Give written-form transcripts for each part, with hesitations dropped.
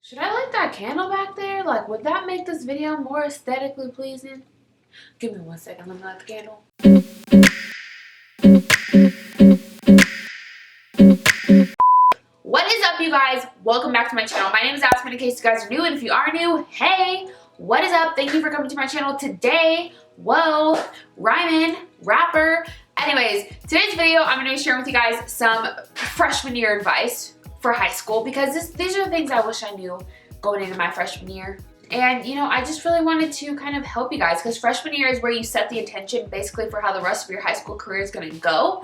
Should I light that candle back there? Like, would that make this video more aesthetically pleasing? Give me 1 second, let me light the candle. What is up, you guys? Welcome back to my channel. My name is Aspen, in case you guys are new, and if you are new, hey, what is up? Thank you for coming to my channel today. Whoa, rhyming, rapper. Anyways, today's video, I'm going to be sharing with you guys some freshman year advice for high school, because these are the things I wish I knew going into my freshman year. And, you know, I just really wanted to kind of help you guys, because freshman year is where you set the intention basically for how the rest of your high school career is going to go.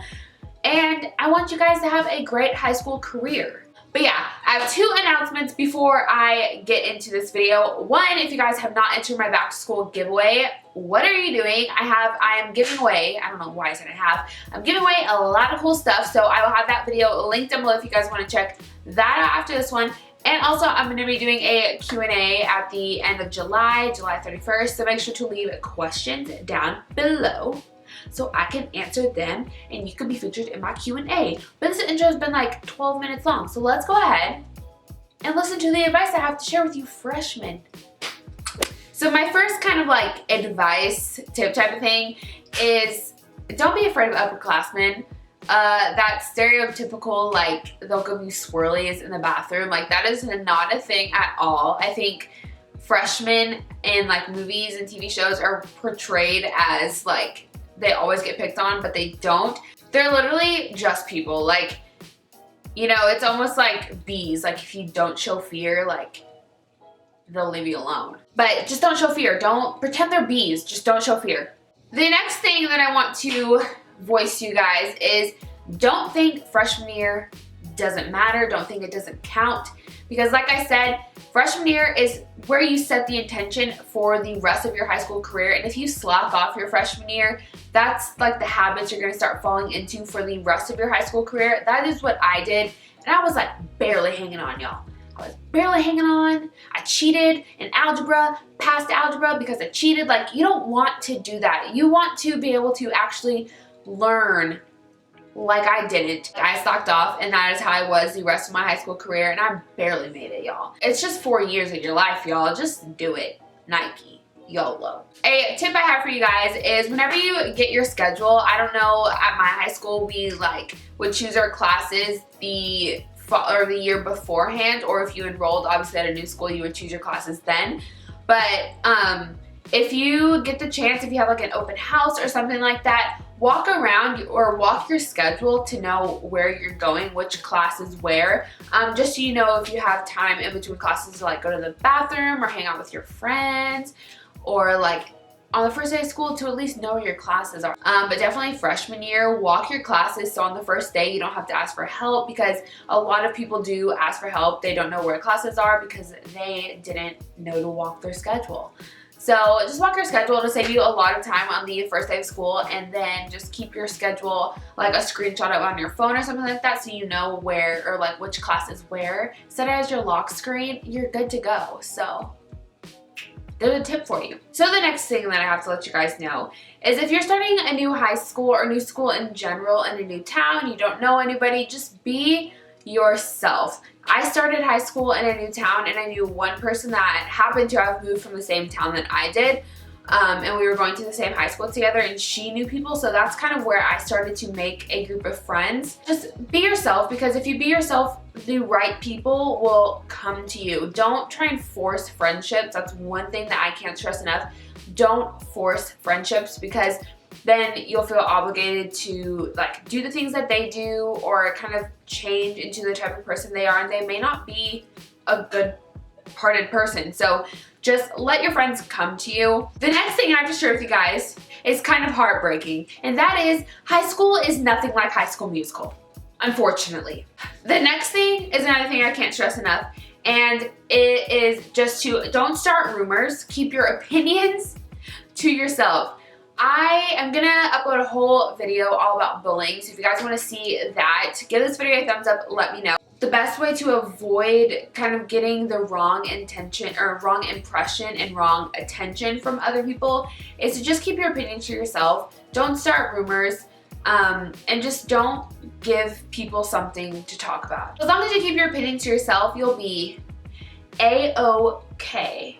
And I want you guys to have a great high school career. But yeah, I have two announcements before I get into this video. One, if you guys have not entered my back to school giveaway, what are you doing? I am giving away, I don't know why I said I'm giving away a lot of cool stuff. So I will have that video linked down below if you guys want to check that out after this one. And also, I'm going to be doing a Q&A at the end of July 31st. So make sure to leave questions down below so I can answer them and you can be featured in my Q&A. But this intro has been like 12 minutes long, so let's go ahead and listen to the advice I have to share with you freshmen. So my first kind of like advice tip type of thing is don't be afraid of upperclassmen. That stereotypical, like, they'll give you swirlies in the bathroom, like, that is not a thing at all. I think freshmen in like movies and TV shows are portrayed as like they always get picked on, but they don't. They're literally just people. Like, you know, it's almost like bees. Like, if you don't show fear, like, they'll leave you alone. But just don't show fear. Don't pretend they're bees. Just don't show fear. The next thing that I want to voice to you guys is don't think freshman year doesn't matter. Don't think it doesn't count. Because like I said, freshman year is where you set the intention for the rest of your high school career. And if you slack off your freshman year, that's like the habits you're going to start falling into for the rest of your high school career. That is what I did. And I was like barely hanging on, y'all. I was barely hanging on. I cheated in algebra, passed algebra because I cheated. Like, you don't want to do that. You want to be able to actually learn like I didn't. I slacked off, and that is how I was the rest of my high school career, and I barely made it, y'all. It's just 4 years of your life, y'all. Just do it. Nike. YOLO. A tip I have for you guys is whenever you get your schedule, I don't know, at my high school, we like would choose our classes the year beforehand, or if you enrolled obviously at a new school, you would choose your classes then. But if you get the chance, if you have like an open house or something like that, walk around or walk your schedule to know where you're going, which classes where, just so you know if you have time in between classes to like go to the bathroom or hang out with your friends, or like on the first day of school to at least know where your classes are. But definitely freshman year, walk your classes so on the first day you don't have to ask for help, because a lot of people do ask for help. They don't know where classes are because they didn't know to walk their schedule. So just walk your schedule. It'll save you a lot of time on the first day of school, and then just keep your schedule like a screenshot of on your phone or something like that so you know where, or like which class is where. Set it as your lock screen. You're good to go. So there's a tip for you. So the next thing that I have to let you guys know is if you're starting a new high school or new school in general in a new town, you don't know anybody, just be yourself. I started high school in a new town, and I knew one person that happened to have moved from the same town that I did, and we were going to the same high school together, and she knew people, so that's kind of where I started to make a group of friends. Just be yourself, because if you be yourself, the right people will come to you. Don't try and force friendships. That's one thing that I can't stress enough. Don't force friendships, because then you'll feel obligated to like do the things that they do, or kind of change into the type of person they are, and they may not be a good-hearted person. So just let your friends come to you. The next thing I have to share with you guys is kind of heartbreaking, and that is high school is nothing like High School Musical, unfortunately. The next thing is another thing I can't stress enough, and it is just to don't start rumors. Keep your opinions to yourself. I am gonna upload a whole video all about bullying, so if you guys want to see that, give this video a thumbs up, let me know. The best way to avoid kind of getting the wrong intention or wrong impression and wrong attention from other people is to just keep your opinion to yourself. Don't start rumors, and just don't give people something to talk about. As long as you keep your opinion to yourself, you'll be A-OK.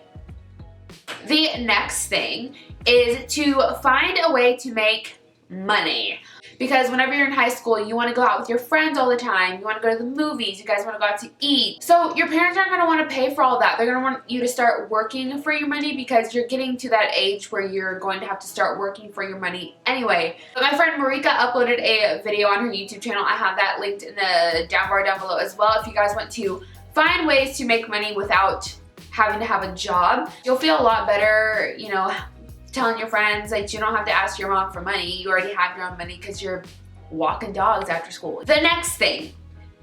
The next thing is to find a way to make money. Because whenever you're in high school, you want to go out with your friends all the time. You want to go to the movies. You guys want to go out to eat. So your parents aren't going to want to pay for all that. They're going to want you to start working for your money because you're getting to that age where you're going to have to start working for your money anyway. But my friend Marika uploaded a video on her YouTube channel. I have that linked in the down bar down below as well. If you guys want to find ways to make money without having to have a job, you'll feel a lot better, you know, telling your friends that you don't have to ask your mom for money. You already have your own money because you're walking dogs after school. The next thing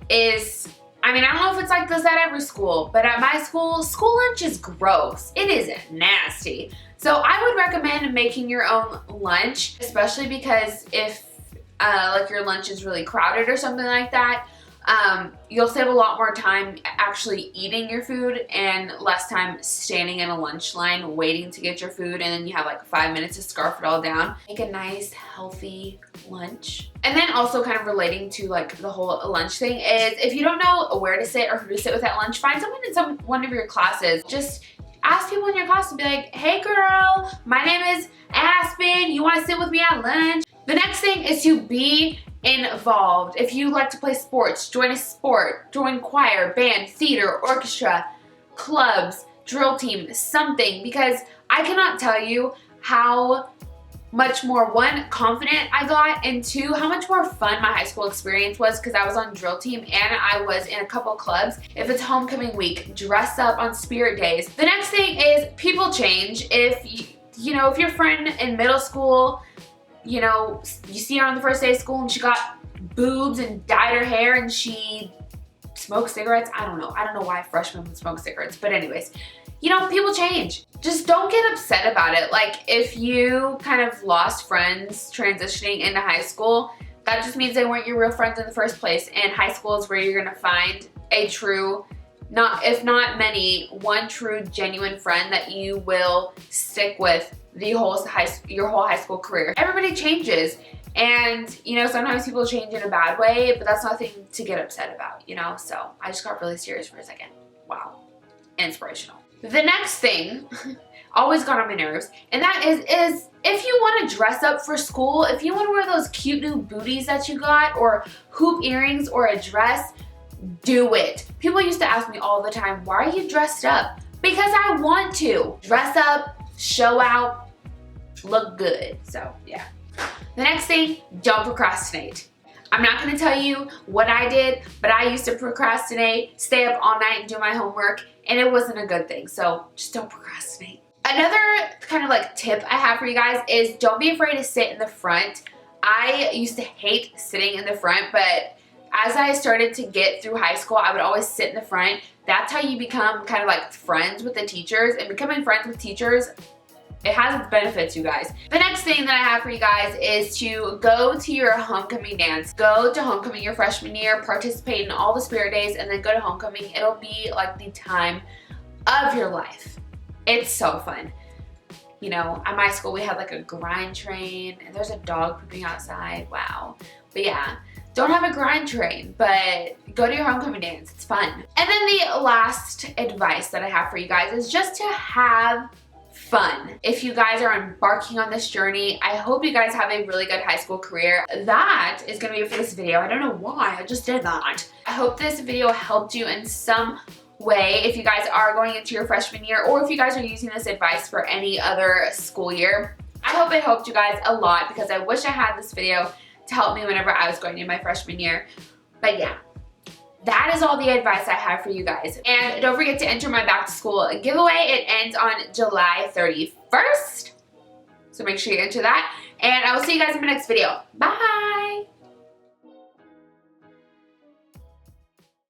is, I mean, I don't know if it's like this at every school, but at my school, school lunch is gross. It is nasty. So I would recommend making your own lunch, especially because if like your lunch is really crowded or something like that, you'll save a lot more time actually eating your food and less time standing in a lunch line waiting to get your food, and then you have like 5 minutes to scarf it all down. Make a nice healthy lunch. And then also kind of relating to like the whole lunch thing is, if you don't know where to sit or who to sit with at lunch, find someone in one of your classes. Just ask people in your class to be like, hey girl, my name is Aspen, you want to sit with me at lunch? The next thing is to be involved. If you like to play sports, join a sport, join choir, band, theater, orchestra, clubs, drill team, something, because I cannot tell you how much more, one, confident I got, and two, how much more fun my high school experience was because I was on drill team and I was in a couple clubs. If it's homecoming week, dress up on spirit days. The next thing is people change. If you know, if your friend in middle school, you know, you see her on the first day of school and she got boobs and dyed her hair and she smoked cigarettes. I don't know why freshmen would smoke cigarettes, but anyways, you know, people change. Just don't get upset about it. Like, if you kind of lost friends transitioning into high school, that just means they weren't your real friends in the first place. And high school is where you're gonna find a true, if not many, one true genuine friend that you will stick with your whole high school career. Everybody changes, and you know, sometimes people change in a bad way, but that's nothing to get upset about, you know. So I just got really serious for a second. Wow, inspirational. The next thing always got on my nerves, and that is if you want to dress up for school, if you want to wear those cute new booties that you got, or hoop earrings, or a dress, do it. People used to ask me all the time, why are you dressed up? Because I want to dress up, show out, look good. So yeah. The next thing, don't procrastinate. I'm not going to tell you what I did, but I used to procrastinate, stay up all night and do my homework, and it wasn't a good thing. So just don't procrastinate. Another kind of like tip I have for you guys is don't be afraid to sit in the front. I used to hate sitting in the front, but as I started to get through high school, I would always sit in the front. That's how you become kind of like friends with the teachers, and becoming friends with teachers, it has its benefits, you guys. The next thing that I have for you guys is to go to your homecoming dance. Go to homecoming your freshman year, participate in all the spirit days, and then go to homecoming. It'll be like the time of your life. It's so fun. You know, at my school we had like a grind train, and there's a dog pooping outside. Wow. But yeah, don't have a grind train, but go to your homecoming dance. It's fun. And then the last advice that I have for you guys is just to have fun. If you guys are embarking on this journey, I hope you guys have a really good high school career. That is going to be it for this video. I don't know why, I just did that. I hope this video helped you in some way if you guys are going into your freshman year, or if you guys are using this advice for any other school year. I hope it helped you guys a lot, because I wish I had this video to help me whenever I was going into my freshman year. But yeah, that is all the advice I have for you guys. And don't forget to enter my back to school giveaway. It ends on July 31st. So make sure you enter that. And I will see you guys in my next video. Bye!